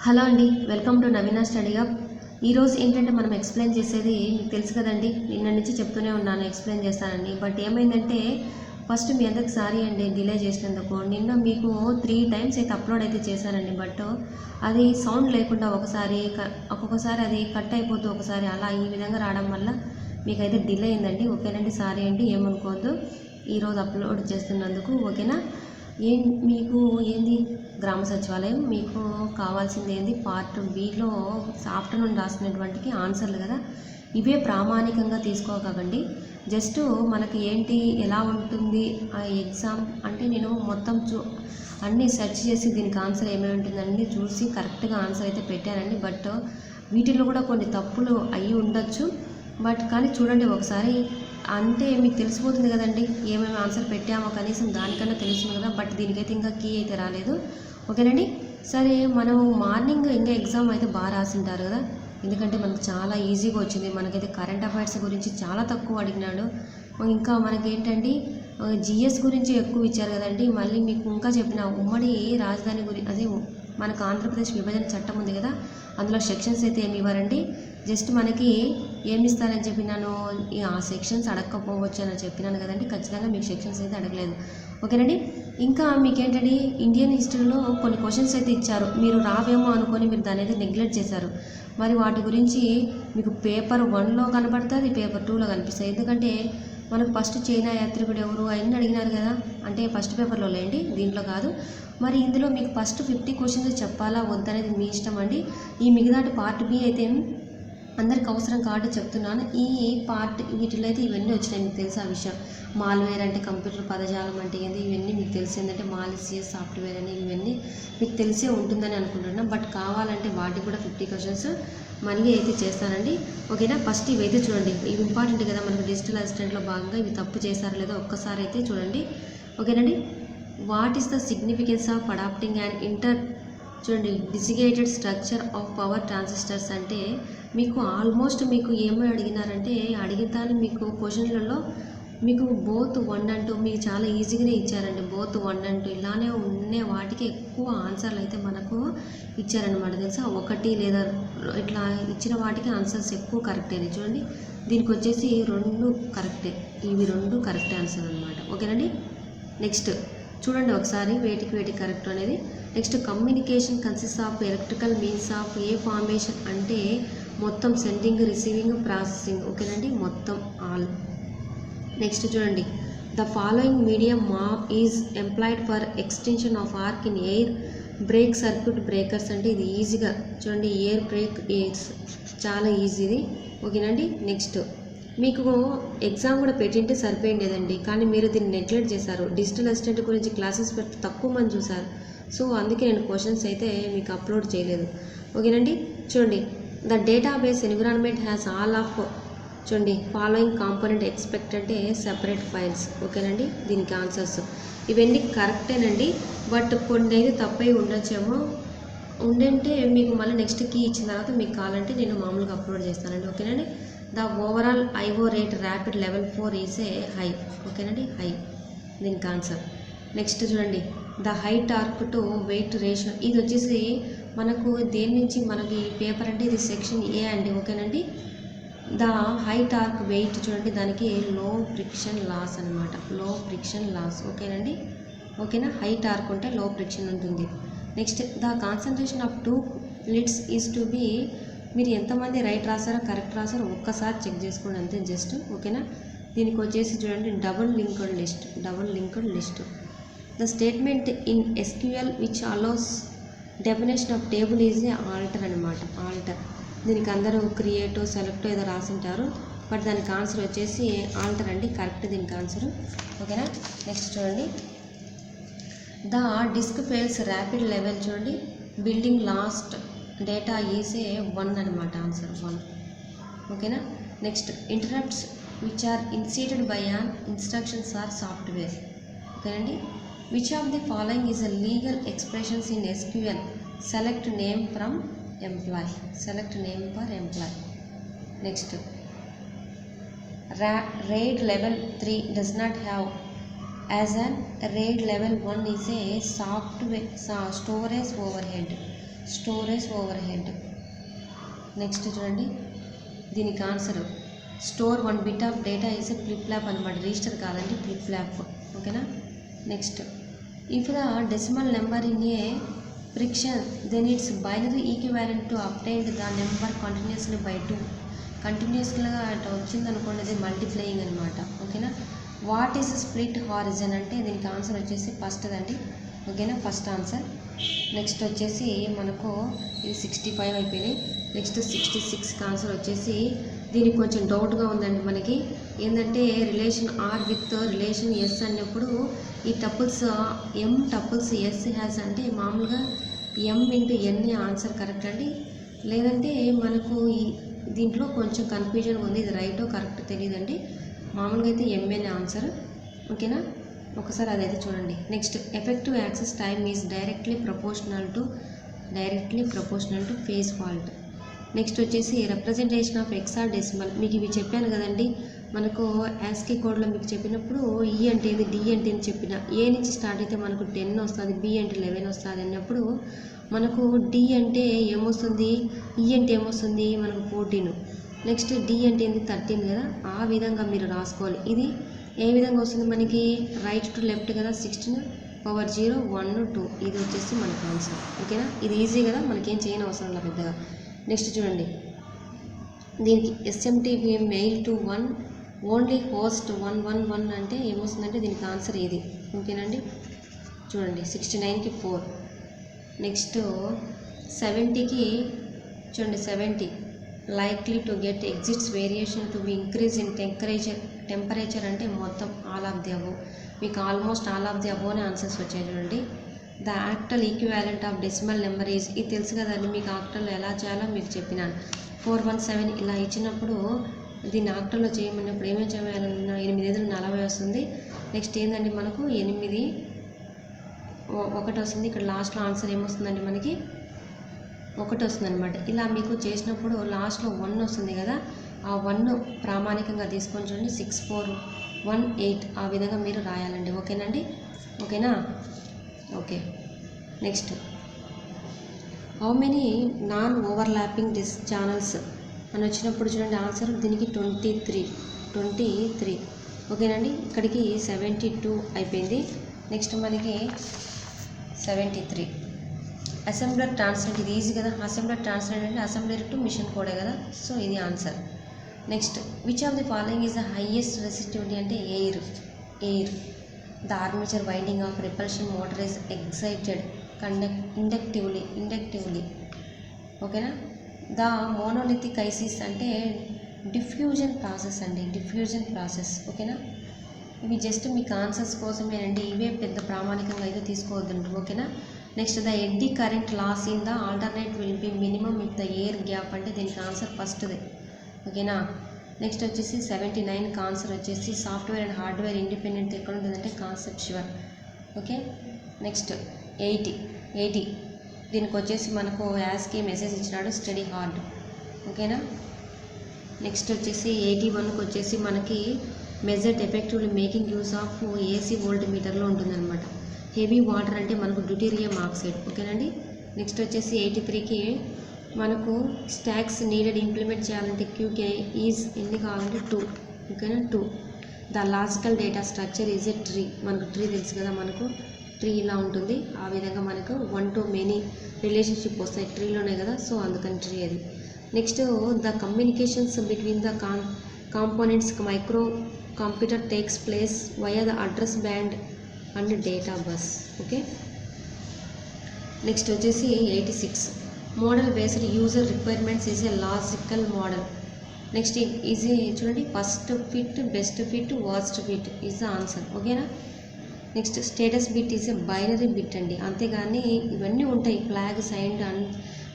Hello అండి, welcome to Naveena study hub. ఈరోజు ఏంటంటే మనం ఎక్స్ప్లెయిన్ చేసేది మీకు తెలుసు కదండి. నిన్న నుంచి చెప్తూనే ఉన్నాను ఎక్స్ప్లెయిన్ చేస్తానండి. బట్ ఏమైందంటే ఫస్ట్ మీ అందరికి సారీ అండి డిలే చేసినందుకు. నిన్న మీకు 3 times అయితే అప్లోడ్ అయితే చేశానండి. బట్ అది సౌండ్ లేకుండా ఒక్కొక్కసారి అది కట్ అయిపోతూ ఒకసారి అలా ఈ విధంగా రావడం వల్ల మీకైతే డిలే అయిందండి. ఓకేనండి, సారీ అండి, ఏమనుకోవద్దు. ఈరోజు అప్లోడ్ చేస్తున్నందుకు ఓకేనా. మీకు ఏంది గ్రామ సచివాలయం మీకు కావాల్సింది ఏంది పార్ట్ బిలో ఆఫ్టర్నూన్ రాసినటువంటికి ఆన్సర్లు కదా. ఇవే ప్రామాణికంగా తీసుకోకండి. జస్ట్ మనకి ఏంటి ఎలా ఉంటుంది ఆ ఎగ్జామ్ అంటే నేను మొత్తం అన్నీ సెర్చ్ చేసి దీనికి ఆన్సర్ ఏమేమి ఉంటుందని చూసి కరెక్ట్గా ఆన్సర్ అయితే పెట్టానండి. బట్ వీటిలో కూడా కొన్ని తప్పులు అయ్యి ఉండొచ్చు. బట్ కానీ చూడండి ఒకసారి, అంటే మీకు తెలిసిపోతుంది కదండి ఏమేమి ఆన్సర్ పెట్టామో, కనీసం దానికన్నా తెలుస్తుంది కదా. బట్ దీనికైతే ఇంకా కీ అయితే రాలేదు. ఓకేనండి. సరే, మనం మార్నింగ్ ఇంకా ఎగ్జామ్ అయితే బాగా రాసింటారు కదా, ఎందుకంటే మనకు చాలా ఈజీగా వచ్చింది. మనకైతే కరెంట్ అఫైర్స్ గురించి చాలా తక్కువ అడిగినాడు. ఇంకా మనకేంటండి జిఎస్ గురించి ఎక్కువ ఇచ్చారు కదండి. మళ్ళీ మీకు ఇంకా చెప్పిన ఉమ్మడి రాజధాని అదే మనకు ఆంధ్రప్రదేశ్ విభజన చట్టం ఉంది కదా, అందులో సెక్షన్స్ అయితే ఏమి ఇవ్వరండి. జస్ట్ మనకి ఏమి ఇస్తారని చెప్పినాను, ఆ సెక్షన్స్ అడగకపోవచ్చు అని చెప్పినాను కదండి. ఖచ్చితంగా మీకు సెక్షన్స్ అయితే అడగలేదు. ఓకేనండి. ఇంకా మీకేంటండి ఇండియన్ హిస్టరీలో కొన్ని క్వశ్చన్స్ అయితే ఇచ్చారు. మీరు రావేమో అనుకొని మీరు దాని అయితే నెగ్లెక్ట్ చేశారు. మరి వాటి గురించి మీకు పేపర్ 1లో కనబడుతుంది, పేపర్ 2లో కనిపిస్తాయి. ఎందుకంటే మనకు ఫస్ట్ చైనా యాత్రికుడు ఎవరు అవన్నీ అడిగినారు కదా, అంటే ఫస్ట్ పేపర్లో లేండి, దీంట్లో కాదు. మరి ఇందులో మీకు ఫస్ట్ 50 క్వశ్చన్స్ చెప్పాలా వద్దనేది మీ ఇష్టం అండి. ఈ మిగతాటి పార్ట్ బి అయితే అందరికి అవసరం కాబట్టి చెప్తున్నాను. ఈ పార్ట్ వీటిలో అయితే ఇవన్నీ వచ్చినాయి. మీకు తెలుసు ఆ విషయం. మాల్వేర్ అంటే కంప్యూటర్ పదజాలం అంటే ఏంది, ఇవన్నీ మీకు తెలిసి ఏంటంటే మాలిసియస్ సాఫ్ట్వేర్ అని ఇవన్నీ మీకు తెలిసే ఉంటుందని అనుకుంటున్నాను. బట్ కావాలంటే వాటికి కూడా 50 క్వశ్చన్స్ మళ్ళీ అయితే చేస్తానండి. ఓకేనా. ఫస్ట్ ఇవైతే చూడండి, ఇవి ఇంపార్టెంట్ కదా మనకు డిజిటల్ అసిస్టెంట్లో భాగంగా. ఇవి తప్పు చేశారో లేదో ఒక్కసారి అయితే చూడండి. ఓకేనండి. What is the significance of adapting and చూడండి డిసిగేటెడ్ స్ట్రక్చర్ ఆఫ్ పవర్ ట్రాన్సిస్టర్స్ అంటే మీకు ఆల్మోస్ట్ మీకు ఏమో అడిగినారంటే అడిగితాను మీకు క్వశ్చన్లలో మీకు బోత్ 1 and 2 మీకు చాలా ఈజీగానే ఇచ్చారండి. బోత్ 1 and 2 ఇలానే ఉండే వాటికి ఎక్కువ ఆన్సర్లు అయితే మనకు ఇచ్చారనమాట. తెలుసా, 1 లేదా ఇట్లా ఇచ్చిన వాటికి ఆన్సర్స్ ఎక్కువ కరెక్టే. చూడండి, దీనికి వచ్చేసి 2 కరెక్టే, ఇవి 2 కరెక్ట్ ఆన్సర్ అనమాట. ఓకేనండి. నెక్స్ట్ చూడండి ఒకసారి వేటికి కరెక్ట్ అనేది. Next communication consist of electrical means of a formation అంటే మొత్తం సెండింగ్ రిసీవింగ్ ప్రాసెసింగ్. ఓకేనండి, మొత్తం ఆల్. నెక్స్ట్ చూడండి, the following medium map is employed for extension of arc in air break circuit breakers అంటే ఇది ఈజీగా చూడండి, ఎయిర్ బ్రేక్ ఎయిర్స్ చాలా ఈజీది. ఓకేనండి. నెక్స్ట్ మీకు ఎగ్జామ్ కూడా పెట్టింటే సరిపోయిండేదండి, కానీ మీరు దీన్ని నెగ్లెక్ట్ చేశారు. డిజిటల్ అసిస్టెంట్ గురించి క్లాసెస్ పెడితే తక్కువ మంది చూశారు. సో అందుకే నేను క్వశ్చన్స్ అయితే మీకు అప్లోడ్ చేయలేదు. ఓకేనండి. చూడండి, the database environment has all of చూడండి ఫాలోయింగ్ కాంపోనెంట్ ఎక్స్పెక్ట్ అంటే సెపరేట్ ఫైల్స్. ఓకేనండి. దీనికి ఆన్సర్స్ ఇవన్నీ కరెక్టేనండి. బట్ కొన్ని అయితే తప్పై ఉండొచ్చేమో, ఉండంటే మీకు మళ్ళీ నెక్స్ట్ కీ ఇచ్చిన తర్వాత మీకు కావాలంటే నేను మామూలుగా అప్లోడ్ చేస్తానండి. ఓకేనండి. The overall IO rate rapid level 4 is a high. ఓకేనండి, హై దీనికి ఆన్సర్. నెక్స్ట్ చూడండి, the high torque to weight ratio ఇది వచ్చేసి మనకు దేని నుంచి మనకి పేపర్ అంటే ఇది సెక్షన్ ఏ అండి. ఓకేనండి. ద హై టార్క్ వెయిట్ చూడండి, దానికి లో ఫ్రిక్షన్ లాస్ అనమాట, లో ఫ్రిక్షన్ లాస్. ఓకేనండి. ఓకేనా. హై టార్క్ ఉంటే లో ఫ్రిక్షన్ ఉంటుంది. Next the concentration of 2 lids is to be, మీరు ఎంతమంది రైట్ రాసారో కరెక్ట్ రాసారో ఒక్కసారి చెక్ చేసుకోండి అంతే జస్ట్. ఓకేనా. దీనికి వచ్చేసి చూడండి double linked list. The statement in SQL which allows definition of table is a alter అనమాట. ఆల్టర్ దీనికి అందరూ క్రియేటో సెలెక్టో ఏదో రాసింటారు, బట్ దానికి ఆన్సర్ వచ్చేసి ఆల్టర్ అండి, కరెక్ట్ దీనికి ఆన్సర్. ఓకేనా. నెక్స్ట్ చూడండి, the disk fails rapid level చూడండి building lost data is a 1 అనమాట, ఆన్సర్ 1. ఓకేనా. Next interrupts which are incited by an instructions or software. ఓకేనండి. Which of the following is a legal expressions in SQL select name from employ. Select name for employ. Next RAID level 3 does not have as an RAID level 1 is a software storage overhead. Storage overhead. Next చూడండి దీనికి answer store 1 bit of data is a flip flop అనమాట, register కాదండి flip flop. ఓకేనా. Next if the decimal number in a fraction then its binary equivalent to obtain the number continuously by 2. కంటిన్యూస్గా అట్లా వచ్చింది అనుకోండి, అది మల్టిప్లయింగ్ అనమాట. ఓకేనా. వాట్ ఈస్ స్ప్లిట్ హారిజన్ అంటే దీనికి ఆన్సర్ వచ్చేసి ఫస్ట్ అండి. ఓకేనా, ఫస్ట్ ఆన్సర్. నెక్స్ట్ వచ్చేసి మనకు ఇది 65 అయిపోయినాయి. నెక్స్ట్ 66కి ఆన్సర్ వచ్చేసి దీనికి కొంచెం డౌట్గా ఉందండి మనకి. ఏంటంటే relation R with relation S అన్నప్పుడు ఈ tuples M tuples S has అంటే మామూలుగా M into N answer correct అండి. లేదంటే మనకు ఈ దీంట్లో కొంచెం కన్ఫ్యూజన్ ఉంది, ఇది రైటో కరెక్ట్ తెలియదండి. మామూలుగా అయితే ఎంఏనే ఆన్సర్. ఓకేనా, ఒకసారి అదైతే చూడండి. Next effective access time is directly proportional to phase fault. Next వచ్చేసి రిప్రజెంటేషన్ ఆఫ్ హెక్సాడెసిమల్. మీకు ఇవి చెప్పాను కదండి, మనకు యాస్కీ కోడ్లో మీకు చెప్పినప్పుడు ఈ అంటే ఏంది, డి అంటే ఏంది చెప్పిన. ఏ నుంచి స్టార్ట్ అయితే మనకు 10 వస్తుంది, బి అంటే 11 వస్తుంది అన్నప్పుడు మనకు డి అంటే ఏమొస్తుంది, ఈ అంటే ఏమొస్తుంది మనకు 14. నెక్స్ట్ డి అంటే ఏంది 13 కదా, ఆ విధంగా మీరు రాసుకోవాలి. ఇది ఏ విధంగా వస్తుంది మనకి, రైట్ టు లెఫ్ట్ కదా, 16 పవర్ 0 1 2 ఇది వచ్చేసి మనకు ఆన్సర్. ఓకేనా, ఇది ఈజీ కదా, మనకేం చేయని అవసరం లేదు పెద్దగా. నెక్స్ట్ చూడండి దీనికి ఎస్ఎంటీవీ మెయిల్ టు 1 ఓన్లీ హోస్ట్ 111 అంటే ఏమొస్తుందంటే దీనికి ఆన్సర్ ఇది. ఓకేనండి, చూడండి 69కి 4. నెక్స్ట్ 70కి చూడండి 70 likely to get exits variation to be increase in temperature అంటే మొత్తం ఆల్ ఆఫ్ ది అబోవ్. మీకు almost all of the above అనే ఆన్సర్స్ వచ్చాయి చూడండి. The యాక్టల్ equivalent of decimal number is, ఇది తెలుసు కదండి మీకు ఆక్టల్లో ఎలా చేయాలో మీకు చెప్పినాను. 417 ఇలా ఇచ్చినప్పుడు దీన్ని ఆక్టల్లో చేయమన్నప్పుడు ఏమేమి చేయాలన్నా 8 40 వస్తుంది. నెక్స్ట్ ఏంటంటే మనకు 8 1 వస్తుంది. ఇక్కడ లాస్ట్లో ఆన్సర్ ఏమొస్తుందండి మనకి 1 వస్తుంది అనమాట. ఇలా మీకు చేసినప్పుడు లాస్ట్లో 1 వస్తుంది కదా, ఆ 1 ప్రామాణికంగా తీసుకొని చూడండి 6418 ఆ విధంగా మీరు రాయాలండి. ఓకేనండి, ఓకేనా. Okay, next how many non overlapping channels అని వచ్చినప్పుడు చూడండి ఆన్సర్ దీనికి 23. ఓకేనండి, ఇక్కడికి 72 అయిపోయింది. నెక్స్ట్ మనకి 73 అసెంబ్లర్ ట్రాన్స్లేట్. ఇది ఈజీ కదా, అసెంబ్లర్ ట్రాన్స్లేట్ అంటే అసెంబ్లర్ టు మిషన్ కోడే కదా, సో ఇది answer. Next which of the following is the highest resistivity అంటే air. The armature winding of repulsion motor is excited inductively. ఓకేనా. ద మోనోలిథిక్ ఐసిస్ అంటే diffusion process. ఓకేనా, ఇవి just మీకు ఆన్సర్స్ కోసమేనండి, ఇవే పెద్ద ప్రామాణికంగా అయితే తీసుకోవద్దండి. ఓకేనా. Next the eddy current loss in the alternate will be minimum with the air gap అంటే దీనికి ఆన్సర్ ఫస్ట్దే. ఓకేనా. నెక్స్ట్ వచ్చేసి 79కి ఆన్సర్ వచ్చేసి సాఫ్ట్వేర్ అండ్ హార్డ్వేర్ ఇండిపెండెంట్ ఎక్కడ ఉంటుందంటే కాన్సెప్చువల్. ఓకే. నెక్స్ట్ 80 దీనికి వచ్చేసి మనకు యాస్కి మెసేజ్ ఇచ్చినాడు స్టడీ హార్డ్. ఓకేనా. నెక్స్ట్ వచ్చేసి 81కి వచ్చేసి మనకి measured effectively making use of AC volt మీటర్లో ఉంటుందన్నమాట. హెవీ వాటర్ అంటే మనకు డ్యూటీరియం ఆక్సైడ్. ఓకేనండి. నెక్స్ట్ వచ్చేసి 83కి మనకు స్టాక్స్ నీడెడ్ ఇంప్లిమెంట్ చేయాలంటే క్యూకే ఈజ్ ఎన్ని కావాలంటే 2. ఓకేనా, 2. The logical data structure is a tree. మనకు ట్రీ తెలుసు కదా, మనకు ట్రీ ఇలా ఉంటుంది. ఆ విధంగా మనకు 1 to many రిలేషన్షిప్ వస్తాయి ట్రీలోనే కదా, సో అందుకని ట్రీ అది. Next the communications between the components micro computer takes place via the address band and data bus. Okay. Next వచ్చేసి 86 model based user requirements is a logical model. Next easy చూడండి first fit, best fit, worst fit is the answer. ఓకేనా. Next status bit is a binary bit అండి, అంతేగాని ఇవన్నీ ఉంటాయి flag signed and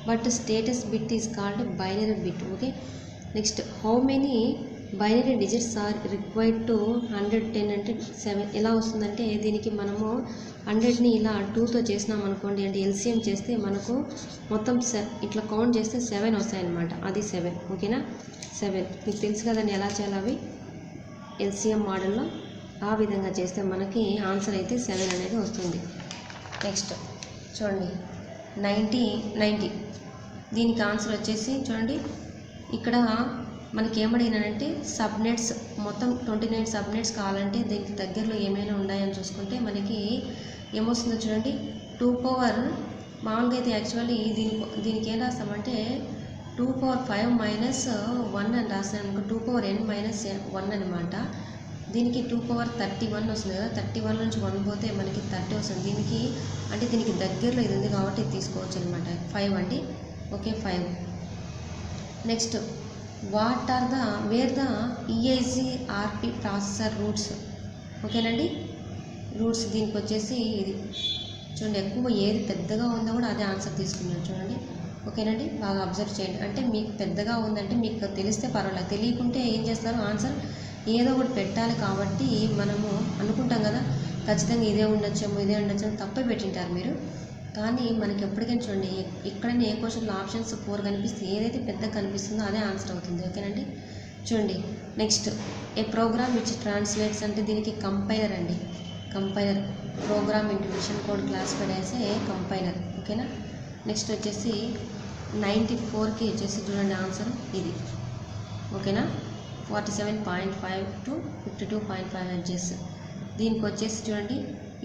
but status bit is called binary bit. Okay. Next how many binary digits are required to 110 అంటే 7 ఎలా వస్తుందంటే దీనికి మనము 100ని ఇలా 2తో చేసినాం అనుకోండి, అంటే ఎల్సిఎం చేస్తే మనకు మొత్తం ఇట్లా కౌంట్ చేస్తే 7 వస్తాయన్నమాట, అది 7. ఓకేనా, 7 మీకు తెలుసు కదండి ఎలా చేయాలి అవి ఎల్సిఎం మోడల్లో. ఆ విధంగా చేస్తే మనకి ఆన్సర్ అయితే 7 అనేది వస్తుంది. నెక్స్ట్ చూడండి 90. దీనికి ఆన్సర్ వచ్చేసి చూడండి, ఇక్కడ మనకి ఏమడిగినానంటే సబ్నెట్స్ మొత్తం 29 సబ్నెట్స్ కావాలంటే దీనికి దగ్గరలో ఏమైనా ఉన్నాయని చూసుకుంటే మనకి ఏమొస్తుందో చూడండి, 2 పవర్ మామూలుగా అయితే యాక్చువల్లీ దీనికి ఏం రాస్తామంటే 2 పవర్ 5 మైనస్ 1 అని రాస్తాను అనుకో, 2 పవర్ n మైనస్ 1 అనమాట. దీనికి 2 పవర్ 31 వస్తుంది కదా, 31 నుంచి 1 పోతే మనకి 30 వస్తుంది. దీనికి అంటే దీనికి దగ్గరలో ఇది ఉంది కాబట్టి ఇది తీసుకోవచ్చు అనమాట. 5 అండి, okay 5. Next where the EIGRP processor roots, ఓకేనండి. రూట్స్ దీనికి వచ్చేసి ఇది చూడండి, ఎక్కువ ఏది పెద్దగా ఉందో కూడా అదే ఆన్సర్ తీసుకున్నాను చూడండి, ఓకేనండి. బాగా అబ్జర్వ్ చేయండి. అంటే మీకు పెద్దగా ఉందంటే మీకు తెలిస్తే పర్వాలేదు, తెలియకుంటే ఏం చేస్తారు ఆన్సర్ ఏదో ఒకటి పెట్టాలి. కాబట్టి మనము అనుకుంటాం కదా ఖచ్చితంగా ఇదే ఉండొచ్చేమో తప్పే పెట్టింటారు మీరు. కానీ మనకి ఎప్పటికైనా చూడండి, ఇక్కడనే ఏ క్వశ్చన్లో ఆప్షన్స్ 4 కనిపిస్తే ఏదైతే పెద్దగా కనిపిస్తుందో అదే ఆన్సర్ అవుతుంది, ఓకేనండి. చూడండి next, a program which translates అంటే దీనికి కంపైలర్ అండి, compiler program into machine code classified as a compiler, ఓకేనా. నెక్స్ట్ వచ్చేసి 94కి వచ్చేసి చూడండి ఆన్సర్ ఇది, ఓకేనా. 47.5 to 52.5 ఎడ్జెస్. దీనికి వచ్చేసి చూడండి,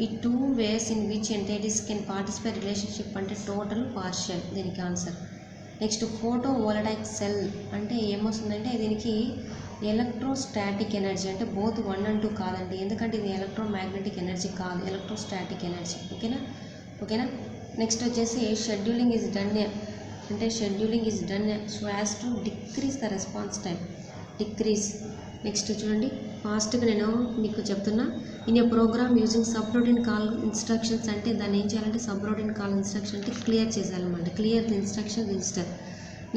ఈ 2 ways in which entities can participate relationship అంటే టోటల్ పార్షియల్ దీనికి answer. Next photovoltaic cell అంటే ఏమొస్తుందంటే దీనికి ఎలక్ట్రోస్టాటిక్ ఎనర్జీ అంటే బోత్ 1 and 2 కాదండి, ఎందుకంటే ఇది ఎలక్ట్రోమాగ్నెటిక్ ఎనర్జీ కాదు, ఎలక్ట్రోస్టాటిక్ ఎనర్జీ, ఓకేనా. నెక్స్ట్ వచ్చేసి షెడ్యూలింగ్ ఈజ్ డన్ అంటే scheduling is done so as to decrease the response time, decrease. Next చూడండి, ఫాస్ట్గా నేను మీకు చెప్తున్నా, in a program using subroutine call instructions అంటే దాన్ని ఏం చేయాలంటే సబ్రొటీన్ కాల్ ఇన్స్ట్రక్షన్ అంటే క్లియర్ చేయాలన్నమాట, clear the instruction register.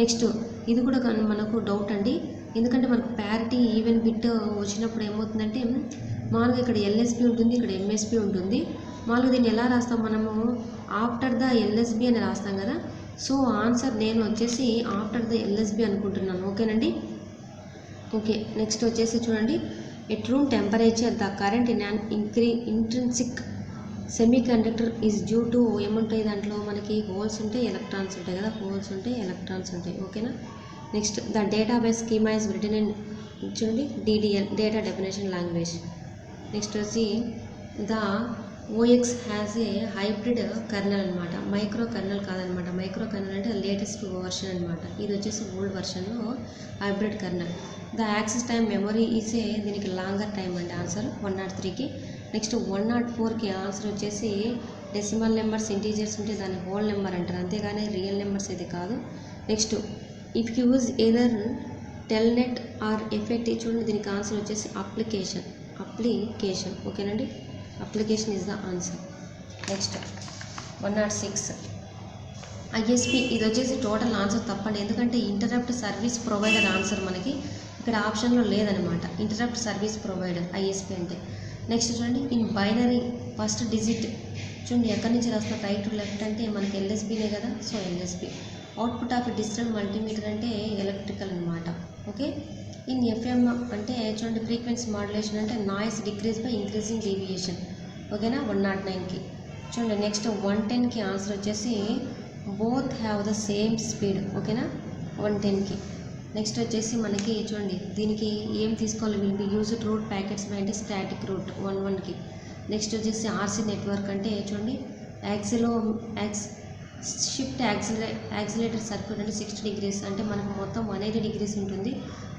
Next ఇది కూడా మనకు డౌట్ అండి, ఎందుకంటే మనకు ప్యారిటీ ఈవెన్ బిట్ వచ్చినప్పుడు ఏమవుతుందంటే మామూలుగా ఇక్కడ LSB ఉంటుంది, ఇక్కడ MSB ఉంటుంది. మామూలుగా దీన్ని ఎలా రాస్తాం మనము, ఆఫ్టర్ ద LSB అని రాస్తాం కదా. సో ఆన్సర్ నేను వచ్చేసి ఆఫ్టర్ ద LSB అనుకుంటున్నాను, ఓకేనండి. ఓకే నెక్స్ట్ వచ్చేసి చూడండి, at room temperature the current in an intrinsic semi conductor is due to ఏముంటాయి దాంట్లో మనకి హోల్స్ ఉంటాయి, ఎలక్ట్రాన్స్ ఉంటాయి కదా, హోల్స్ ఉంటాయి, ఎలక్ట్రాన్స్ ఉంటాయి, ఓకేనా. Next the database schema is written in చూడండి DDL data definition language. Next వచ్చి the OX has a hybrid kernel అనమాట, మైక్రో కర్నల్ కాదనమాట. మైక్రో కర్నల్ అంటే లేటెస్ట్ వర్షన్ అనమాట, ఇది వచ్చేసి ఓల్డ్ వర్షన్లో hybrid kernel. The access time memory ఈసే దీనికి లాంగర్ టైం అండి ఆన్సర్ 103కి. నెక్స్ట్ 104కి ఆన్సర్ వచ్చేసి డెసిమల్ నెంబర్స్ ఇంటీజర్స్ ఉంటే దాన్ని హోల్ నెంబర్ అంటారు, అంతేగాని రియల్ నెంబర్స్ అయితే కాదు. Next if use either telnet or effect చూడండి, దీనికి ఆన్సర్ వచ్చేసి అప్లికేషన్, ఓకేనండి. Application is the answer. Next 106 ISP ఇది వచ్చేసి టోటల్ ఆన్సర్ తప్పండి, ఎందుకంటే ఇంటరప్ట్ సర్వీస్ ప్రొవైడర్ ఆన్సర్ మనకి ఇక్కడ ఆప్షన్లో లేదనమాట, ఇంటరప్ట్ సర్వీస్ ప్రొవైడర్ ISP అంటే. నెక్స్ట్ చూడండి, ఇన్ బైనరీ ఫస్ట్ డిజిట్ చూడండి ఎక్కడి నుంచి రాస్తాం, రైట్ టు లెఫ్ట్ అంటే మనకి LSBనే కదా, so LSB. Output of digital multimeter అంటే ఎలక్ట్రికల్ అనమాట, ఓకే. ఇన్ FM అంటే చూడండి ఫ్రీక్వెన్సీ మాడ్యులేషన్ అంటే noise decrease by increasing deviation, ఓకేనా. 109కి చూడండి. నెక్స్ట్ 110కి ఆన్సర్ వచ్చేసి both have the same speed, ఓకేనా 110కి. నెక్స్ట్ వచ్చేసి మనకి చూడండి దీనికి ఏం తీసుకోవాలి, will be used route packets by అంటే స్టాటిక్ రూట్ 11కి. నెక్స్ట్ వచ్చేసి RC నెట్వర్క్ అంటే చూడండి షిఫ్ట్ యాక్సిలేటర్ సర్క్యూట్ అంటే 60 degrees అంటే మనకు మొత్తం 180 degrees ఉంటుంది,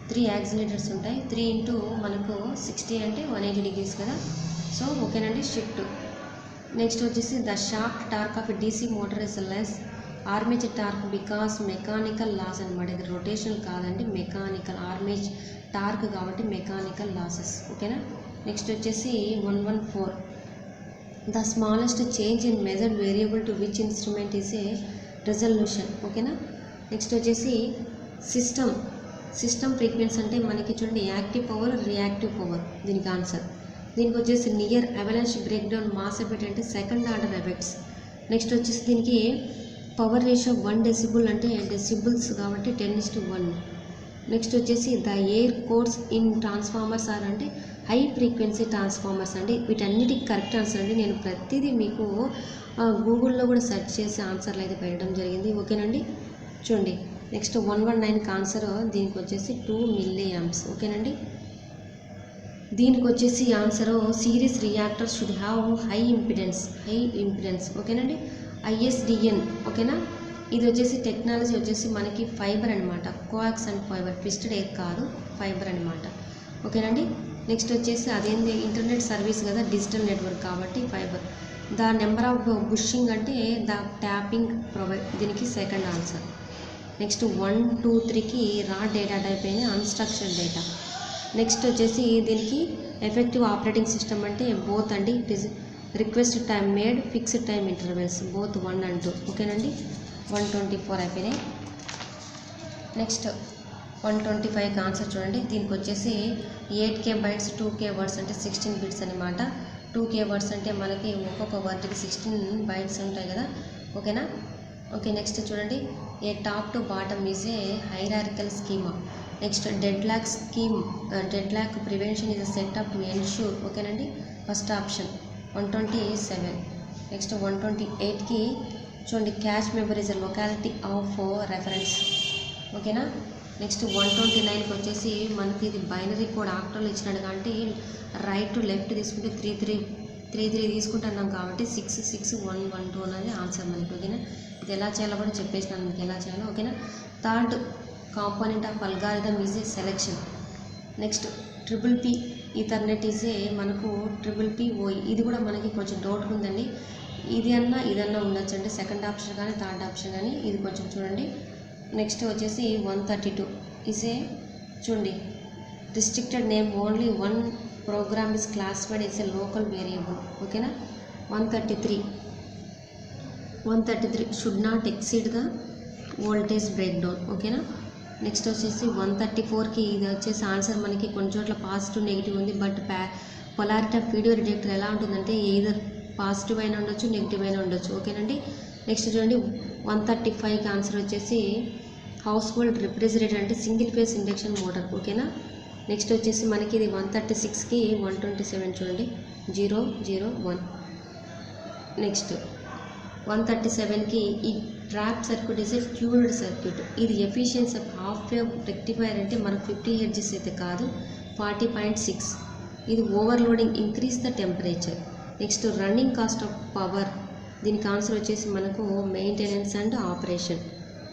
3 యాక్సిలేటర్స్ ఉంటాయి, 3 ఇంటూ మనకు 60 అంటే 180 degrees కదా, సో ఓకేనండి షిఫ్ట్. నెక్స్ట్ వచ్చేసి the shaft torque of DC motor is less armature torque because mechanical loss అనమాట, ఇది రొటేషనల్ కాదండి, మెకానికల్ ఆర్మేచర్ టార్క్ కాబట్టి మెకానికల్ లాసెస్, ఓకేనా. నెక్స్ట్ వచ్చేసి 114 the smallest change in measured variable to which instrument is a resolution, ఓకేనా. Next వచ్చేసి system frequency అంటే మనకి చూడండి యాక్టివ్ పవర్, రియాక్టివ్ పవర్ దీనికి ఆన్సర్. దీనికి వచ్చేసి near avalanche breakdown mass effect అంటే సెకండ్ ఆర్డర్ ఎఫెక్ట్స్. నెక్స్ట్ వచ్చేసి దీనికి పవర్ రేషియో 1 decibel అంటే డెసిబుల్స్ కాబట్టి 10:1. నెక్స్ట్ వచ్చేసి the air cores in transformers are అంటే హై ఫ్రీక్వెన్సీ ట్రాన్స్ఫార్మర్స్ అండి. వీటన్నిటికి కరెక్ట్ ఆన్సర్ అండి. నేను ప్రతిదీ మీకు గూగుల్లో కూడా సెర్చ్ చేసి ఆన్సర్లు అయితే పెట్టడం జరిగింది. ఓకేనండి. చూడండి నెక్స్ట్ 119కి ఆన్సర్ దీనికి వచ్చేసి 2 మిల్లీ యాంప్స్. ఓకేనండి. దీనికి వచ్చేసి answer series reactor should have high impedance. ఓకేనండి. ISDN. ఓకేనా. ఇది వచ్చేసి టెక్నాలజీ వచ్చేసి మనకి ఫైబర్ అనమాట. కోయాక్స్ అండ్ ఫైబర్, ట్విస్టెడ్ ఎయిర్ కాదు, ఫైబర్ అనమాట. ఓకేనండి. నెక్స్ట్ వచ్చేసి అదేంటి ఇంటర్నెట్ సర్వీస్ కదా, డిజిటల్ నెట్వర్క్ కాబట్టి fibre. The number of bushing అంటే ద ట్యాపింగ్ ప్రొవైడ్, దీనికి సెకండ్ ఆన్సర్. నెక్స్ట్ 1, 2, 3కి రా డేటా టైప్ అయిన అన్స్ట్రక్చర్డ్ డేటా. నెక్స్ట్ వచ్చేసి దీనికి ఎఫెక్టివ్ ఆపరేటింగ్ సిస్టమ్ అంటే బోత్ అండి. Request time made, fixed time intervals, both 1 and 2. ఓకేనండి. 124 అయిపోయినాయి. నెక్స్ట్ 125కి ఆన్సర్ చూడండి. దీనికి వచ్చేసి 8K bytes 2K words అంటే 16 bits అనమాట. 2K words అంటే మనకి ఒక్కొక్క వర్డ్కి 16 bytes ఉంటాయి కదా. ఓకేనా. ఓకే. నెక్స్ట్ చూడండి, a top to bottom is a hierarchical schema. Next dead lock prevention is a set up to ensure. ఓకేనండి. First option 127. నెక్స్ట్ 128కి చూడండి, cache memory is a locality of reference. ఓకేనా. Next 129కి వచ్చేసి మనకి ఇది binary code ఆక్టోలో ఇచ్చినాడు కాబట్టి రైట్ టు లెఫ్ట్ తీసుకుంటే 3 తీసుకుంటున్నాం కాబట్టి 6, 6, 1, 1, 2 అనేది ఆన్సర్ మనకి. ఓకేనా. ఇది ఎలా చేయాలో కూడా చెప్పేసినాను మీకు ఎలా చేయాలో. ఓకేనా. Third component of algorithm is a selection. Next triple Ethernet is a మనకు PPOE. ఇది కూడా మనకి కొంచెం డౌట్ ఉందండి. ఇదన్నా ఉండొచ్చండి. సెకండ్ ఆప్షన్ కానీ థర్డ్ ఆప్షన్ కానీ. ఇది కొంచెం చూడండి. నెక్స్ట్ వచ్చేసి 132 ఈజ్ ఏ చూడండి, restricted name only 1 program is classified is a local variable. ఓకేనా. 133 should not exceed the voltage breakdown. ఓకేనా. నెక్స్ట్ వచ్చేసి 134కి ఇది వచ్చేసి ఆన్సర్ మనకి కొన్ని చోట్ల పాజిటివ్ నెగిటివ్ ఉంది. But polarity of video rejector ఎలా ఉంటుందంటే ఈధర్ పాజిటివ్ అయినా ఉండొచ్చు, నెగిటివ్ అయినా ఉండొచ్చు. ఓకేనండి. నెక్స్ట్ చూడండి 135కి ఆన్సర్ వచ్చేసి హౌస్ హోల్డ్ రిఫ్రిజిరేటర్ అంటే సింగిల్ ఫేస్ ఇండక్షన్ మోటార్. ఓకేనా. నెక్స్ట్ వచ్చేసి మనకి ఇది 136కి 127 చూడండి, 001. నెక్స్ట్ 137కి ఈ trap circuit is a fuelled circuit. ఇది efficiency of half wave rectifier అంటే మనకు 50 Hz అయితే కాదు, 40.6. ఇది overloading increase the temperature. Next running cost of power, దీనికి ఆన్సర్ వచ్చేసి మనకు మెయింటెనెన్స్ అండ్ ఆపరేషన్.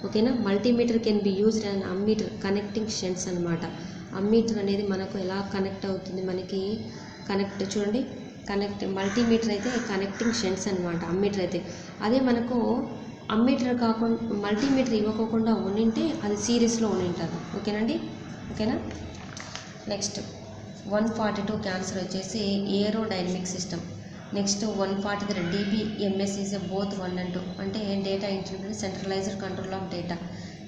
ఓకేనా. Multimeter can be used and ammeter connecting shunts అనమాట. అమ్మీటర్ అనేది మనకు ఎలా కనెక్ట్ అవుతుంది, మనకి చూడండి మల్టీమీటర్ అయితే కనెక్టింగ్ షంట్స్ అనమాట. అమ్మీటర్ అయితే అదే మనకు అమ్మీటర్ కాకుండా మల్టీమీటర్ ఇవ్వకుండా ఉండింటే అది సిరీస్లో ఉండింటారు. ఓకేనండి. ఓకేనా. నెక్స్ట్ 142కి ఆన్సర్ వచ్చేసి aerodynamic system. Next 143 DBMS is both 1 and 2 అంటే data interpret centralised control of data.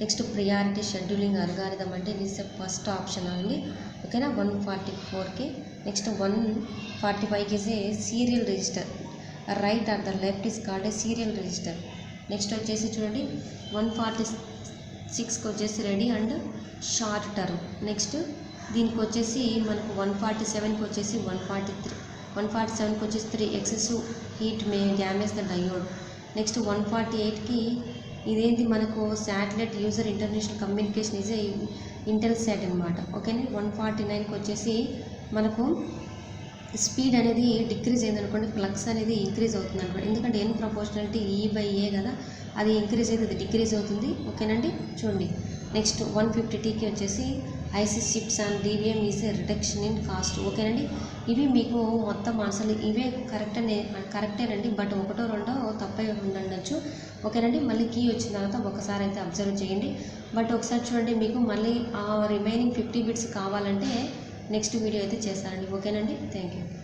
Next priority scheduling algorithm అంటే దిస్ ఫస్ట్ ఆప్షన్ అండి. ఓకేనా. 144కి. నెక్స్ట్ 145కి is a serial register. Right or the left is called a serial register. Next వచ్చేసి చూడండి 146కి వచ్చేసి ready and short term. Next దీనికి వచ్చేసి మనకు 147కి వచ్చేసి 147కి వచ్చేసి 3 excessive heat may damage the diode. Next 148కి ఇదేంటి మనకు satellite user international communication is Intelsat అనమాట. ఓకేనా. 149కి వచ్చేసి మనకు స్పీడ్ అనేది డిక్రీజ్ అయింది అనుకోండి, ఫ్లక్స్ అనేది ఇంక్రీజ్ అవుతుంది అనుకోండి. ఎందుకంటే N ప్రపోర్షనాలిటీ E/A కదా, అది ఇంక్రీజ్ అయితే అది డిక్రీజ్ అవుతుంది. ఓకేనండి. చూడండి. నెక్స్ట్ 150కి వచ్చేసి IC chips and DVM is a reduction in cost. ఓకేనండి. ఇవి మీకు మొత్తం అసలు ఇవే కరెక్టేనండి, బట్ 1, 2 తప్పై ఉండొచ్చు. ఓకేనండి. మళ్ళీ కీ వచ్చిన తర్వాత ఒకసారి అయితే అబ్జర్వ్ చేయండి. బట్ ఒకసారి చూడండి, మీకు మళ్ళీ ఆ రిమైనింగ్ 50 బిట్స్ కావాలంటే నెక్స్ట్ వీడియో అయితే చేస్తానండి. ఓకేనండి. Thank you.